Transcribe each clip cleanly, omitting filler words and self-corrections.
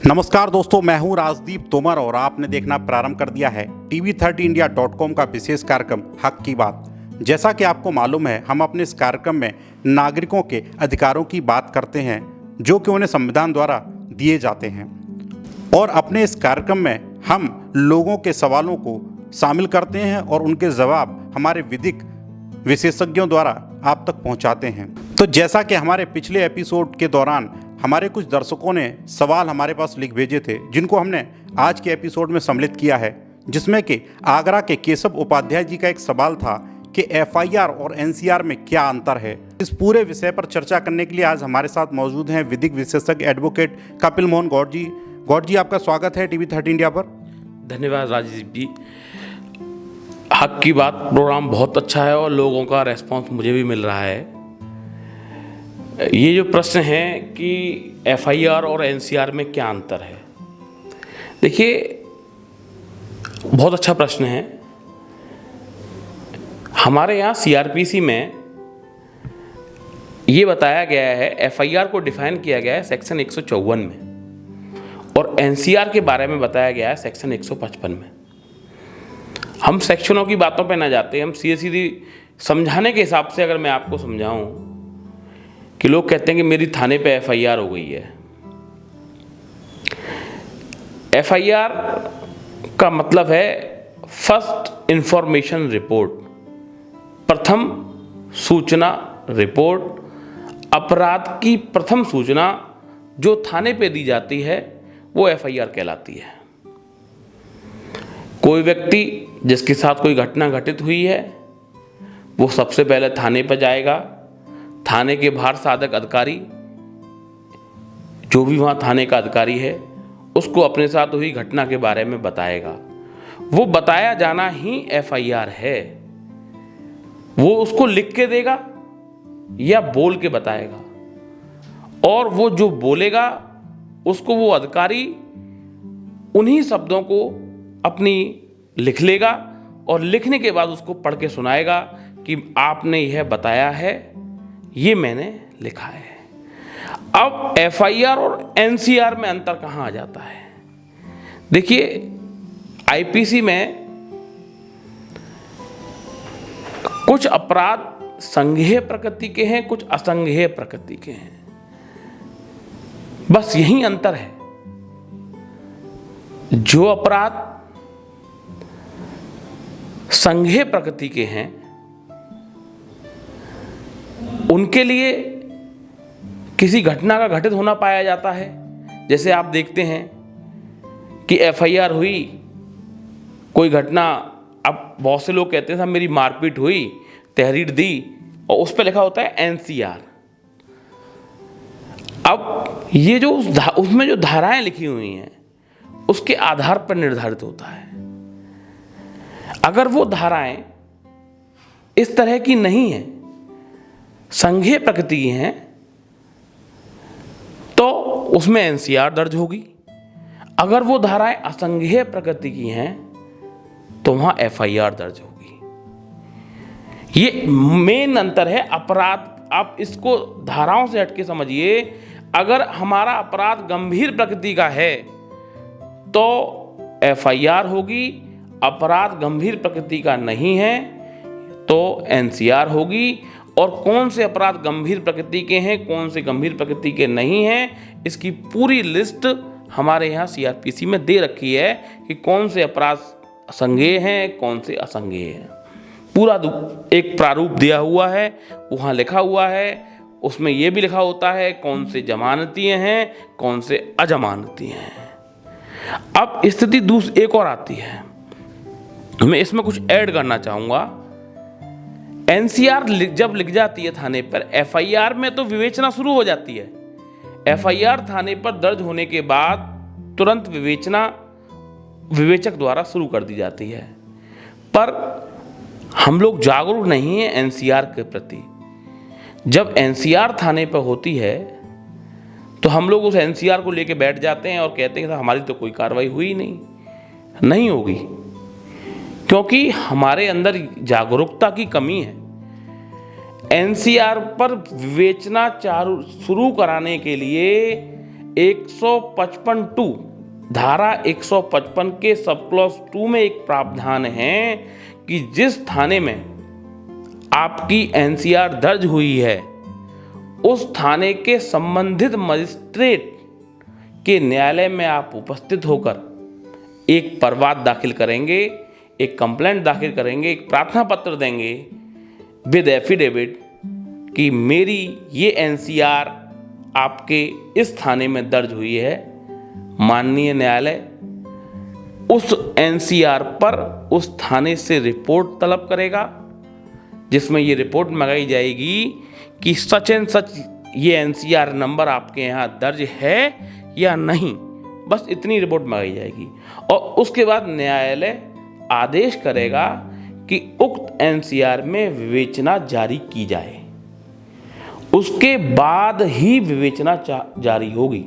नमस्कार दोस्तों, मैं हूं राजदीप तोमर और आपने देखना प्रारंभ कर दिया है TV30India.com का विशेष कार्यक्रम हक की बात। जैसा कि आपको मालूम है, हम अपने इस कार्यक्रम में नागरिकों के अधिकारों की बात करते हैं जो कि उन्हें संविधान द्वारा दिए जाते हैं, और अपने इस कार्यक्रम में हम लोगों के सवालों को शामिल करते हैं और उनके जवाब हमारे विधिक विशेषज्ञों द्वारा आप तक पहुंचाते हैं। तो जैसा कि हमारे पिछले एपिसोड के दौरान हमारे कुछ दर्शकों ने सवाल हमारे पास लिख भेजे थे, जिनको हमने आज के एपिसोड में सम्मिलित किया है, जिसमें कि आगरा के केशव उपाध्याय जी का एक सवाल था कि FIR और NCR में क्या अंतर है। इस पूरे विषय पर चर्चा करने के लिए आज हमारे साथ मौजूद हैं विधिक विशेषज्ञ एडवोकेट कपिल मोहन गौड़ जी। गौड़ जी, आपका स्वागत है TV30 इंडिया पर। धन्यवाद राजीव जी। हक की बात प्रोग्राम बहुत अच्छा है और लोगों का रेस्पॉन्स मुझे भी मिल रहा है। ये जो प्रश्न है कि FIR और NCR में क्या अंतर है, देखिए बहुत अच्छा प्रश्न है। हमारे यहाँ CRPC में ये बताया गया है, FIR को डिफाइन किया गया है सेक्शन 154 में और NCR के बारे में बताया गया है सेक्शन 155 में। हम सेक्शनों की बातों पे ना जाते, हम सीधे समझाने के हिसाब से अगर मैं आपको समझाऊं कि लोग कहते हैं कि मेरी थाने पे FIR हो गई है। FIR का मतलब है फर्स्ट इंफॉर्मेशन रिपोर्ट, प्रथम सूचना रिपोर्ट। अपराध की प्रथम सूचना जो थाने पे दी जाती है वो FIR कहलाती है। कोई व्यक्ति जिसके साथ कोई घटना घटित हुई है वो सबसे पहले थाने पर जाएगा। थाने के बाहर साधक अधिकारी, जो भी वहाँ थाने का अधिकारी है, उसको अपने साथ हुई घटना के बारे में बताएगा। वो बताया जाना ही FIR है। वो उसको लिख के देगा या बोल के बताएगा, और वो जो बोलेगा उसको वो अधिकारी उन्हीं शब्दों को अपनी लिख लेगा और लिखने के बाद उसको पढ़ के सुनाएगा कि आपने यह बताया है, ये मैंने लिखा है। अब FIR और NCR में अंतर कहाँ आ जाता है? देखिए, IPC में कुछ अपराध संज्ञेय प्रकृति के हैं, कुछ असंज्ञेय प्रकृति के हैं। बस यही अंतर है। जो अपराध संज्ञेय प्रकृति के हैं उनके लिए किसी घटना का घटित होना पाया जाता है। जैसे आप देखते हैं कि FIR हुई, कोई घटना, अब बहुत से लोग कहते हैं साहब मेरी मारपीट हुई, तहरीर दी, और उस पर लिखा होता है NCR। अब ये जो उसमें जो धाराएं लिखी हुई हैं उसके आधार पर निर्धारित होता है। अगर वो धाराएं इस तरह की नहीं है, संज्ञेय प्रकृति की हैं, तो उसमें NCR दर्ज होगी। अगर वो धाराएं असंज्ञेय प्रकृति की हैं तो वहां FIR दर्ज होगी। ये मेन अंतर है अपराध। आप इसको धाराओं से हटके समझिए। अगर हमारा अपराध गंभीर प्रकृति का है तो FIR होगी, अपराध गंभीर प्रकृति का नहीं है तो NCR होगी। और कौन से अपराध गंभीर प्रकृति के हैं, कौन से गंभीर प्रकृति के नहीं हैं, इसकी पूरी लिस्ट हमारे यहाँ CRPC में दे रखी है कि कौन से अपराध संज्ञेय हैं, कौन से असंज्ञेय हैं। पूरा एक प्रारूप दिया हुआ है, वहाँ लिखा हुआ है। उसमें यह भी लिखा होता है कौन से जमानतीय हैं, कौन से अजमानतीय हैं। अब स्थिति एक और आती है, मैं इसमें कुछ ऐड करना चाहूँगा। NCR जब लिख जाती है थाने पर, FIR में तो विवेचना शुरू हो जाती है। FIR थाने पर दर्ज होने के बाद तुरंत विवेचना विवेचक द्वारा शुरू कर दी जाती है। पर हम लोग जागरूक नहीं हैं NCR के प्रति। जब NCR थाने पर होती है तो हम लोग उस NCR को लेके बैठ जाते हैं और कहते हैं कि हमारी तो कोई कार्रवाई हुई नहीं होगी, क्योंकि हमारे अंदर जागरूकता की कमी है। NCR पर विवेचना शुरू कराने के लिए 155(2) धारा 155 के सब क्लॉज 2 में एक प्रावधान है कि जिस थाने में आपकी एनसीआर दर्ज हुई है उस थाने के संबंधित मजिस्ट्रेट के न्यायालय में आप उपस्थित होकर एक परवाद दाखिल करेंगे, एक कंप्लेंट दाखिल करेंगे, एक प्रार्थना पत्र देंगे विद एफिडेविट कि मेरी ये एनसीआर आपके इस थाने में दर्ज हुई है। माननीय न्यायालय उस एनसीआर पर उस थाने से रिपोर्ट तलब करेगा, जिसमें ये रिपोर्ट मंगाई जाएगी कि सच एंड सच ये एनसीआर नंबर आपके यहाँ दर्ज है या नहीं। बस इतनी रिपोर्ट मंगाई जाएगी और उसके बाद न्यायालय आदेश करेगा कि उक्त एनसीआर में विवेचना जारी की जाए। उसके बाद ही विवेचना जारी होगी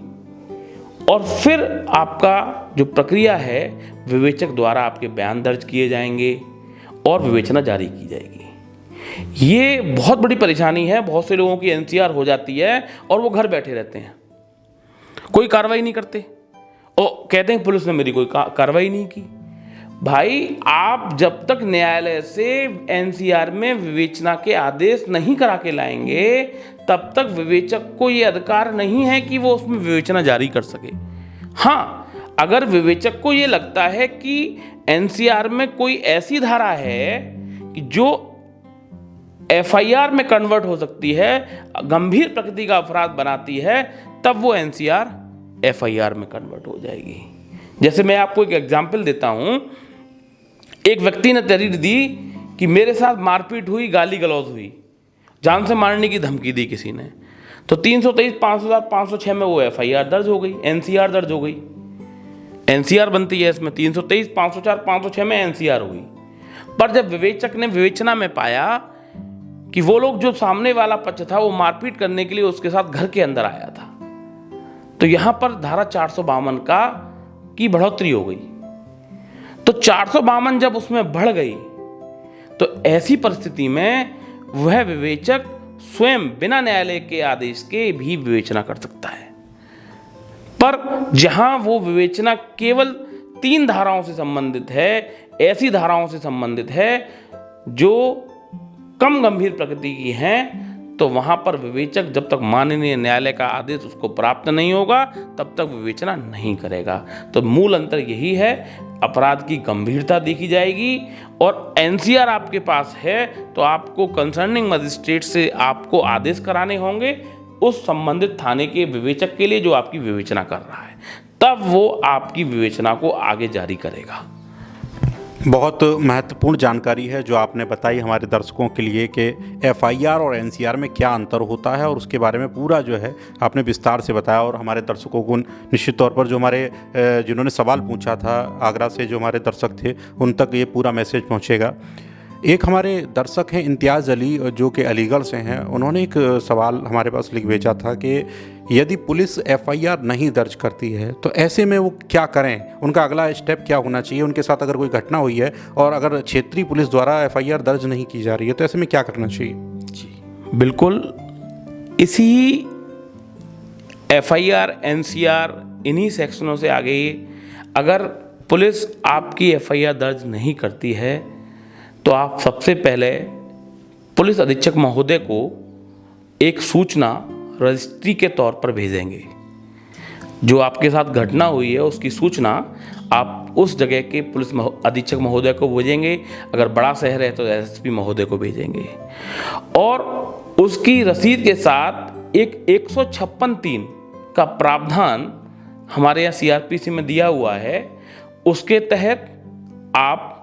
और फिर आपका जो प्रक्रिया है विवेचक द्वारा आपके बयान दर्ज किए जाएंगे और विवेचना जारी की जाएगी। ये बहुत बड़ी परेशानी है। बहुत से लोगों की एनसीआर हो जाती है और वो घर बैठे रहते हैं, कोई कार्रवाई नहीं करते और कहते हैं पुलिस ने मेरी कोई कार्रवाई नहीं की। भाई, आप जब तक न्यायालय से एनसीआर में विवेचना के आदेश नहीं करा के लाएंगे तब तक विवेचक को ये अधिकार नहीं है कि वो उसमें विवेचना जारी कर सके। हाँ, अगर विवेचक को ये लगता है कि एनसीआर में कोई ऐसी धारा है कि जो एफआईआर में कन्वर्ट हो सकती है, गंभीर प्रकृति का अपराध बनाती है, तब वो एनसीआर एफआईआर में कन्वर्ट हो जाएगी। जैसे मैं आपको एक एग्जाम्पल देता हूं। एक व्यक्ति ने तहरीर दी कि मेरे साथ मारपीट हुई, गाली गलौज हुई, जान से मारने की धमकी दी किसी ने, तो 323, 506 में वो एफआईआर दर्ज हो गई, एनसीआर दर्ज हो गई। एनसीआर बनती है इसमें 323, 504, 506 में एनसीआर हुई। पर जब विवेचक ने विवेचना में पाया कि वो लोग जो सामने वाला पक्ष था वो मारपीट करने के लिए उसके साथ घर के अंदर आया था, तो यहां पर धारा 452 की बढ़ोतरी हो गई। तो 452 जब उसमें बढ़ गई तो ऐसी परिस्थिति में वह विवेचक स्वयं बिना न्यायालय के आदेश के भी विवेचना कर सकता है। पर जहां वो विवेचना केवल 3 धाराओं से संबंधित है, ऐसी धाराओं से संबंधित है जो कम गंभीर प्रकृति की हैं, तो वहां पर विवेचक जब तक माननीय न्यायालय का आदेश उसको प्राप्त नहीं होगा तब तक विवेचना नहीं करेगा। तो मूल अंतर यही है, अपराध की गंभीरता देखी जाएगी और एनसीआर आपके पास है तो आपको कंसर्निंग मजिस्ट्रेट से आपको आदेश कराने होंगे उस संबंधित थाने के विवेचक के लिए जो आपकी विवेचना कर रहा है, तब वो आपकी विवेचना को आगे जारी करेगा। बहुत महत्वपूर्ण जानकारी है जो आपने बताई हमारे दर्शकों के लिए कि एफआईआर और एनसीआर में क्या अंतर होता है, और उसके बारे में पूरा जो है आपने विस्तार से बताया। और हमारे दर्शकों को निश्चित तौर पर जो हमारे जिन्होंने सवाल पूछा था आगरा से, जो हमारे दर्शक थे, उन तक ये पूरा मैसेज पहुँचेगा। एक हमारे दर्शक हैं इम्तियाज़ अली, जो कि अलीगढ़ से हैं। उन्होंने एक सवाल हमारे पास लिख भेजा था कि यदि पुलिस एफआईआर नहीं दर्ज करती है तो ऐसे में वो क्या करें, उनका अगला स्टेप क्या होना चाहिए। उनके साथ अगर कोई घटना हुई है और अगर क्षेत्रीय पुलिस द्वारा एफआईआर दर्ज नहीं की जा रही है तो ऐसे में क्या करना चाहिए। जी बिल्कुल, इसी एफआईआर एनसीआर इन्हीं सेक्शनों से आगे अगर पुलिस आपकी एफआईआर दर्ज नहीं करती है तो आप सबसे पहले पुलिस अधीक्षक महोदय को एक सूचना रजिस्ट्री के तौर पर भेजेंगे। जो आपके साथ घटना हुई है उसकी सूचना आप उस जगह के पुलिस अधीक्षक महोदय को भेजेंगे। अगर बड़ा शहर है तो एसएसपी महोदय को भेजेंगे और उसकी रसीद के साथ एक 156(3) का प्रावधान हमारे यहाँ सीआरपीसी में दिया हुआ है। उसके तहत आप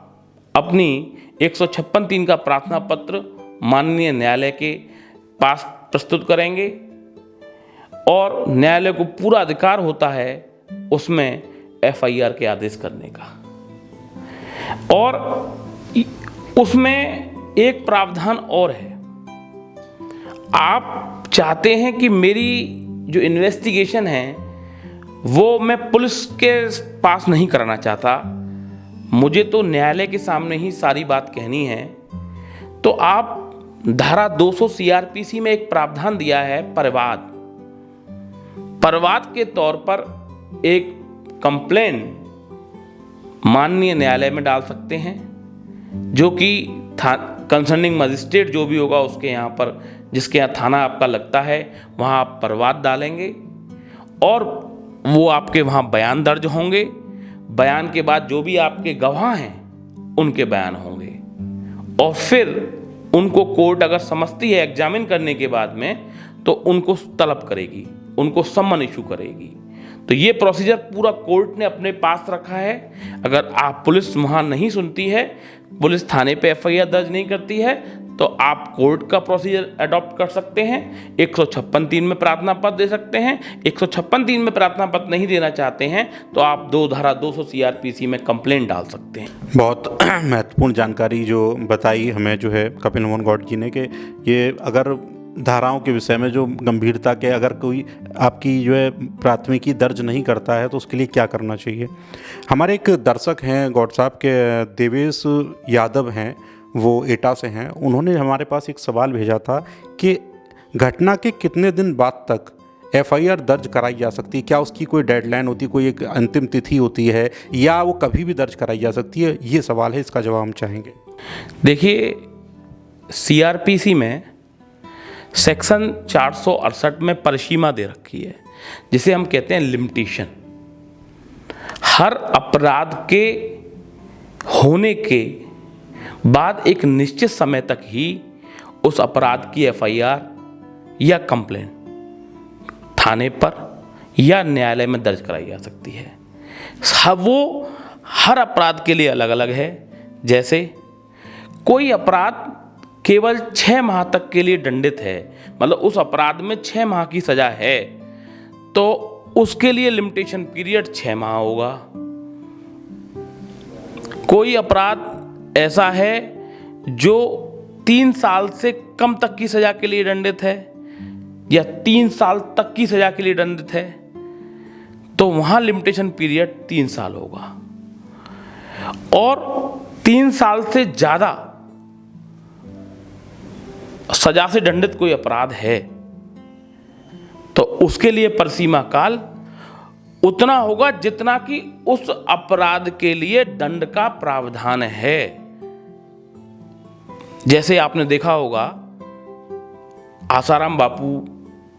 अपनी 156(3) का प्रार्थना पत्र माननीय न्यायालय के पास प्रस्तुत करेंगे और न्यायालय को पूरा अधिकार होता है उसमें एफआईआर के आदेश करने का। और उसमें एक प्रावधान और है, आप चाहते हैं कि मेरी जो इन्वेस्टिगेशन है वो मैं पुलिस के पास नहीं कराना चाहता, मुझे तो न्यायालय के सामने ही सारी बात कहनी है, तो आप धारा 200 सीआरपीसी में एक प्रावधान दिया है परिवाद। प्रवाद के तौर पर एक कंप्लेन माननीय न्यायालय में डाल सकते हैं, जो कि कंसर्निंग मजिस्ट्रेट जो भी होगा उसके यहाँ पर, जिसके यहाँ थाना आपका लगता है, वहाँ आप प्रवाद डालेंगे और वो आपके वहाँ बयान दर्ज होंगे। बयान के बाद जो भी आपके गवाह हैं उनके बयान होंगे और फिर उनको कोर्ट अगर समझती है एग्जामिन करने के बाद में तो उनको तलब करेगी, उनको सम्मन इशू करेगी। तो ये प्रोसीजर पूरा कोर्ट ने अपने पास रखा है। अगर आप पुलिस वहाँ नहीं सुनती है, पुलिस थाने पे एफआईआर दर्ज नहीं करती है, तो आप कोर्ट का प्रोसीजर अडॉप्ट कर सकते हैं। 156(3) में प्रार्थना पत्र दे सकते हैं। 156(3) में प्रार्थना पत्र नहीं देना चाहते हैं तो आप 2 धारा 200 CRPC में कंप्लेंट डाल सकते हैं। बहुत महत्वपूर्ण जानकारी जो बताई हमें जो है कपिल मोहन गौड़ जी ने, कि ये अगर धाराओं के विषय में जो गंभीरता के अगर कोई आपकी जो है प्राथमिकी दर्ज नहीं करता है तो उसके लिए क्या करना चाहिए। हमारे एक दर्शक हैं गौड़ साहब के, देवेश यादव हैं, वो एटा से हैं। उन्होंने हमारे पास एक सवाल भेजा था कि घटना के कितने दिन बाद तक एफआईआर दर्ज कराई जा सकती है, क्या उसकी कोई डेडलाइन होती है, कोई एक अंतिम तिथि होती है, या वो कभी भी दर्ज कराई जा सकती है। ये सवाल है, इसका जवाब हम चाहेंगे। देखिए, CRPC में सेक्शन 468 में परिसीमा दे रखी है, जिसे हम कहते हैं लिमिटेशन। हर अपराध के होने के बाद एक निश्चित समय तक ही उस अपराध की एफआईआर या कंप्लेंट थाने पर या न्यायालय में दर्ज कराई जा सकती है। वो हर अपराध के लिए अलग अलग है। जैसे कोई अपराध केवल 6 माह तक के लिए दंडित है, मतलब उस अपराध में 6 माह की सजा है, तो उसके लिए लिमिटेशन पीरियड 6 माह होगा। कोई अपराध ऐसा है जो 3 साल से कम तक की सजा के लिए दंडित है या 3 साल तक की सजा के लिए दंडित है, तो वहां लिमिटेशन पीरियड 3 साल होगा। और 3 साल से ज्यादा सजा से दंडित कोई अपराध है तो उसके लिए परिसीमा काल उतना होगा जितना कि उस अपराध के लिए दंड का प्रावधान है। जैसे आपने देखा होगा आसाराम बापू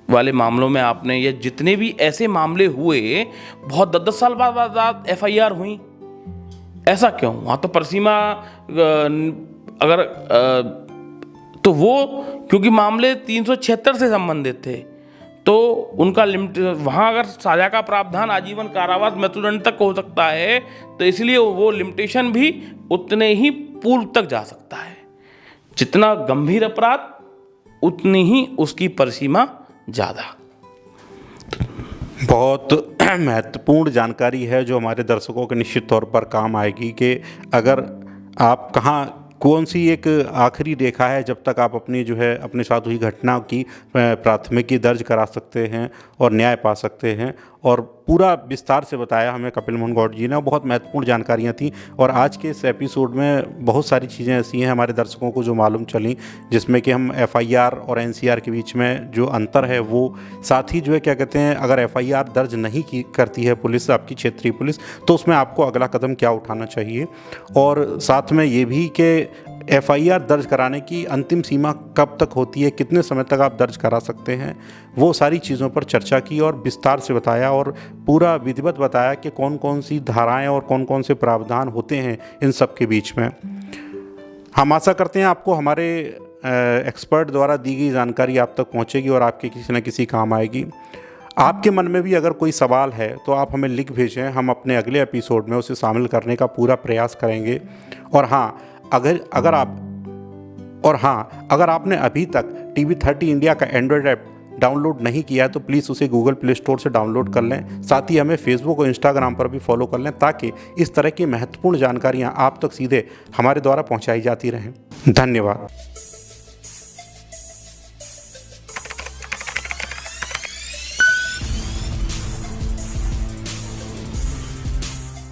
वाले मामलों में, आपने ये जितने भी ऐसे मामले हुए बहुत 10-10 साल बाद एफआईआर हुई। ऐसा क्यों? वहाँ तो परिसीमा अगर तो वो क्योंकि मामले 376 से संबंधित थे तो उनका लिमिट वहाँ अगर सजा का प्रावधान आजीवन कारावास मृत्युदंड तक हो सकता है, तो इसलिए वो लिमिटेशन भी उतने ही पूर्व तक जा सकता है। जितना गंभीर अपराध उतनी ही उसकी परिसीमा ज़्यादा। बहुत महत्वपूर्ण जानकारी है जो हमारे दर्शकों के निश्चित तौर पर काम आएगी, कि अगर आप कहाँ कौन सी एक आखिरी रेखा है जब तक आप अपनी जो है अपने साथ हुई घटना की प्राथमिकी दर्ज करा सकते हैं और न्याय पा सकते हैं। और पूरा विस्तार से बताया हमें कपिल मोहन गौड़ जी ने, बहुत महत्वपूर्ण जानकारियाँ थी। और आज के इस एपिसोड में बहुत सारी चीज़ें ऐसी हैं हमारे दर्शकों को जो मालूम चली, जिसमें कि हम एफआईआर और एनसीआर के बीच में जो अंतर है वो, साथ ही जो है क्या कहते हैं, अगर एफआईआर दर्ज नहीं की करती है पुलिस, आपकी क्षेत्रीय पुलिस, तो उसमें आपको अगला कदम क्या उठाना चाहिए। और साथ में ये भी कि एफआईआर दर्ज कराने की अंतिम सीमा कब तक होती है, कितने समय तक आप दर्ज करा सकते हैं, वो सारी चीज़ों पर चर्चा की और विस्तार से बताया और पूरा विधिवत बताया कि कौन कौन सी धाराएं और कौन कौन से प्रावधान होते हैं इन सब के बीच में। हम आशा करते हैं आपको हमारे एक्सपर्ट द्वारा दी गई जानकारी आप तक पहुंचेगी और आपके किसी न किसी काम आएगी। आपके मन में भी अगर कोई सवाल है तो आप हमें लिख भेजें, हम अपने अगले एपिसोड में उसे शामिल करने का पूरा प्रयास करेंगे। और हाँ, अगर आपने अभी तक TV30 इंडिया का एंड्रॉयड ऐप डाउनलोड नहीं किया है तो प्लीज़ उसे गूगल प्ले स्टोर से डाउनलोड कर लें। साथ ही हमें फेसबुक और इंस्टाग्राम पर भी फॉलो कर लें, ताकि इस तरह की महत्वपूर्ण जानकारियाँ आप तक सीधे हमारे द्वारा पहुँचाई जाती रहें। धन्यवाद।